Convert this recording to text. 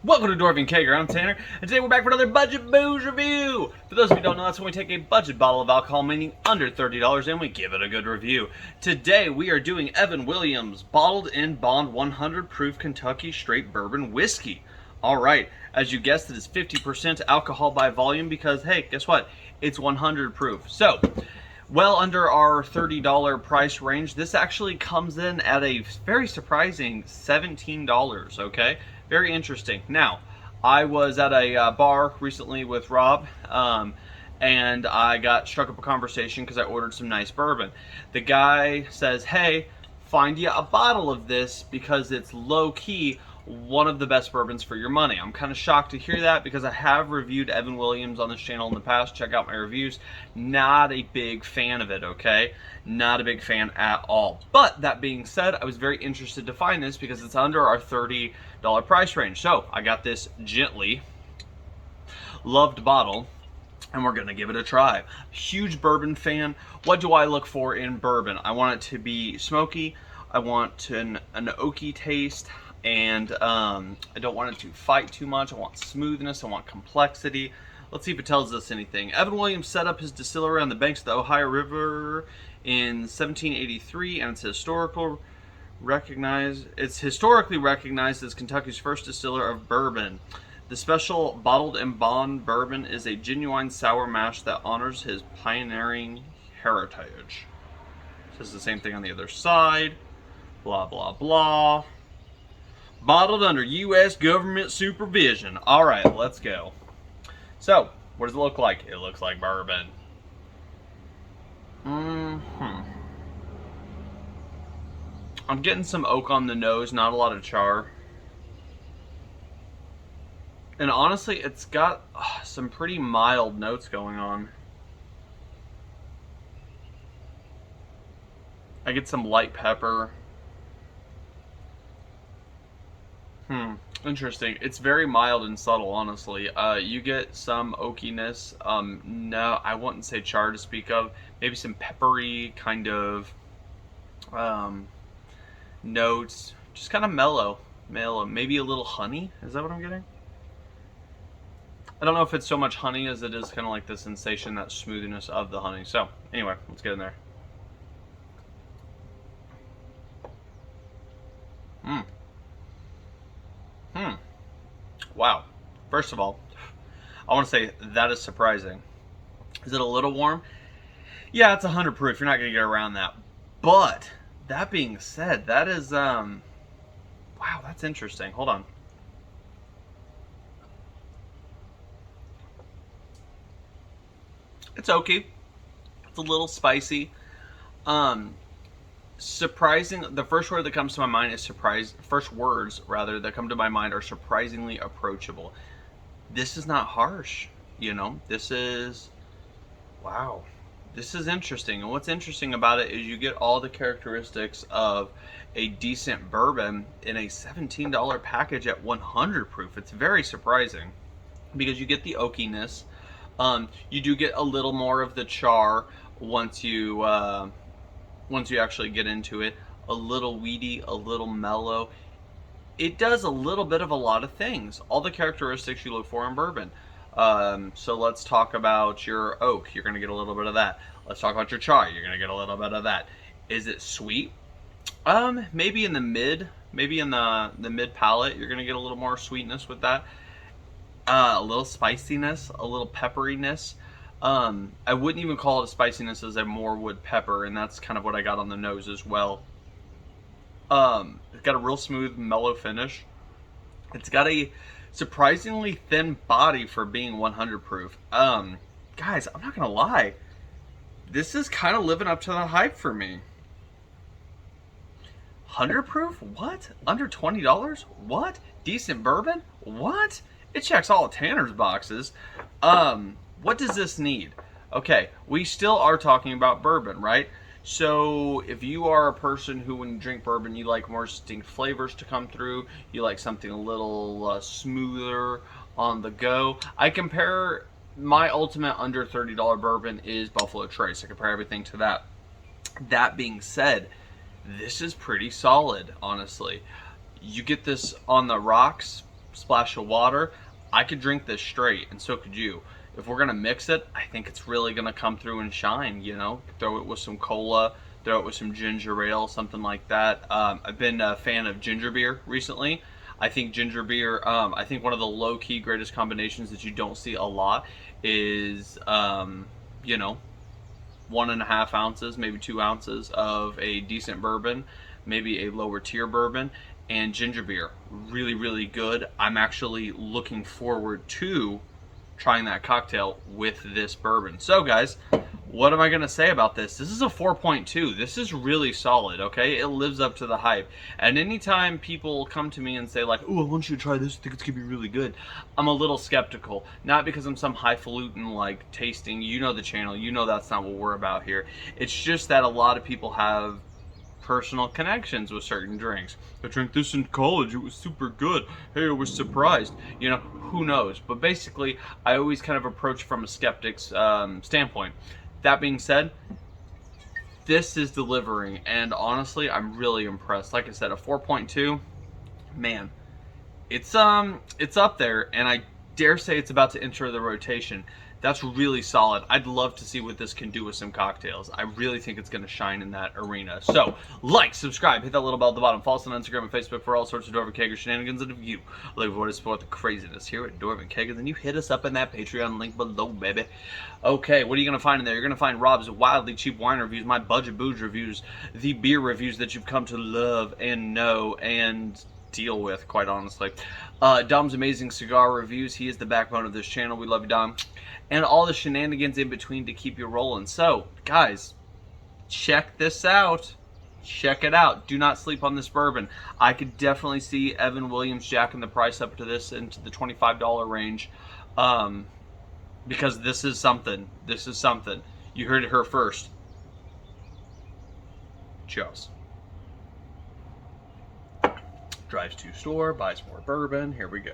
Welcome to Dwarvenkegger. I'm Tanner, and today we're back for another budget booze review. For those of you who don't know, that's when we take a budget bottle of alcohol, meaning under $30, and we give it a good review. Today we are doing Evan Williams Bottled in Bond 100 Proof Kentucky Straight Bourbon Whiskey. Alright, as you guessed, it is 50% alcohol by volume because, hey, guess what? It's 100 proof. So, well under our $30 price range, this actually comes in at a very surprising $17, okay? Very interesting. Now, I was at a bar recently with Rob, and I got struck up a conversation because I ordered some nice bourbon. The guy says, hey, find you a bottle of this because it's low-key one of the best bourbons for your money. I'm kind of shocked to hear that because I have reviewed Evan Williams on this channel in the past. Check out my reviews. Not a big fan of it, okay? Not a big fan at all. But that being said, I was very interested to find this because it's under our $30 price range. So I got this gently loved bottle, and we're gonna give it a try. Huge bourbon fan. What do I look for in bourbon? I want it to be smoky. I want an oaky taste. And I don't want it to fight too much. I want smoothness. I want complexity. Let's see if it tells us anything. Evan Williams set up his distillery on the banks of the Ohio River in 1783, and it's historically recognized as Kentucky's first distiller of bourbon. The special bottled in bond bourbon is a genuine sour mash that honors his pioneering heritage. It says the same thing on the other side. Blah, blah, blah. Bottled under U.S. government supervision. All right, let's go. So, what does it look like? It looks like bourbon. I'm getting some oak on the nose, not a lot of char. And honestly, it's got some pretty mild notes going on. I get some light pepper. Interesting. It's very mild and subtle, honestly. You get some oakiness. No, I wouldn't say char to speak of. Maybe some peppery kind of notes. Just kind of mellow. Maybe a little honey. Is that what I'm getting? I don't know if it's so much honey as it is kind of like the sensation, that smoothness of the honey. So, anyway, let's get in there. Wow. First of all, I want to say that is surprising. Is it a little warm? Yeah, it's 100 proof. You're not going to get around that. But, that being said, that is, wow, that's interesting. Hold on. It's okay. It's a little spicy. Surprising. The first word that comes to my mind is first words rather that come to my mind are surprisingly approachable. This is not harsh, you know. This is, wow, this is interesting. And what's interesting about it is you get all the characteristics of a decent bourbon in a $17 package at 100 proof. It's very surprising because you get the oakiness. You do get a little more of the char once you actually get into it. A little weedy, a little mellow. It does a little bit of a lot of things. All the characteristics you look for in bourbon. So let's talk about your oak. You're going to get a little bit of that. Let's talk about your char. You're going to get a little bit of that. Is it sweet? Maybe in the mid. Maybe in the mid palate, you're going to get a little more sweetness with that. A little spiciness, a little pepperiness. I wouldn't even call it a spiciness as I more would pepper, and that's kind of what I got on the nose as well. It's got a real smooth, mellow finish. It's got a surprisingly thin body for being 100 proof. Guys, I'm not gonna lie. This is kind of living up to the hype for me. 100 proof? What? Under $20? What? Decent bourbon? What? It checks all of Tanner's boxes. What does this need? Okay, we still are talking about bourbon, right? So if you are a person who, when you drink bourbon, you like more distinct flavors to come through, you like something a little smoother on the go. I compare my ultimate under $30 bourbon is Buffalo Trace. I compare everything to that. That being said, this is pretty solid, honestly. You get this on the rocks, splash of water, I could drink this straight, and so could you. If we're gonna mix it, I think it's really gonna come through and shine, you know? Throw it with some cola, throw it with some ginger ale, something like that. I've been a fan of ginger beer recently. I think ginger beer, I think one of the low-key greatest combinations that you don't see a lot is, you know, 1.5 ounces, maybe 2 ounces of a decent bourbon, maybe a lower tier bourbon, and ginger beer. Really, really good. I'm actually looking forward to trying that cocktail with this bourbon. So guys, what am I going to say about this? This is a 4.2. This is really solid, okay? It lives up to the hype. And anytime people come to me and say like, oh, I want you to try this, I think it's going to be really good, I'm a little skeptical. Not because I'm some highfalutin like tasting, you know the channel, you know that's not what we're about here. It's just that a lot of people have personal connections with certain drinks. I drank this in college, it was super good. Hey, I was surprised. You know, who knows? But basically, I always kind of approach from a skeptic's standpoint. That being said, this is delivering, and honestly, I'm really impressed. Like I said, a 4.2, man, it's up there, and I dare say it's about to enter the rotation. That's really solid. I'd love to see what this can do with some cocktails. I really think it's going to shine in that arena. So, like, subscribe, hit that little bell at the bottom. Follow us on Instagram and Facebook for all sorts of Dwarvenkegger shenanigans. And if you look for to support the craziness here at Dwarvenkegger, then you hit us up in that Patreon link below, baby. Okay, what are you going to find in there? You're going to find Rob's wildly cheap wine reviews, my budget booze reviews, the beer reviews that you've come to love and know and deal with, quite honestly. Dom's amazing cigar reviews. He is the backbone of this channel. We love you, Dom. And all the shenanigans in between to keep you rolling. So, guys, check this out. Check it out. Do not sleep on this bourbon. I could definitely see Evan Williams jacking the price up to this into the $25 range, because this is something. This is something. You heard it here first. Cheers. Drives to store, buys more bourbon. Here we go.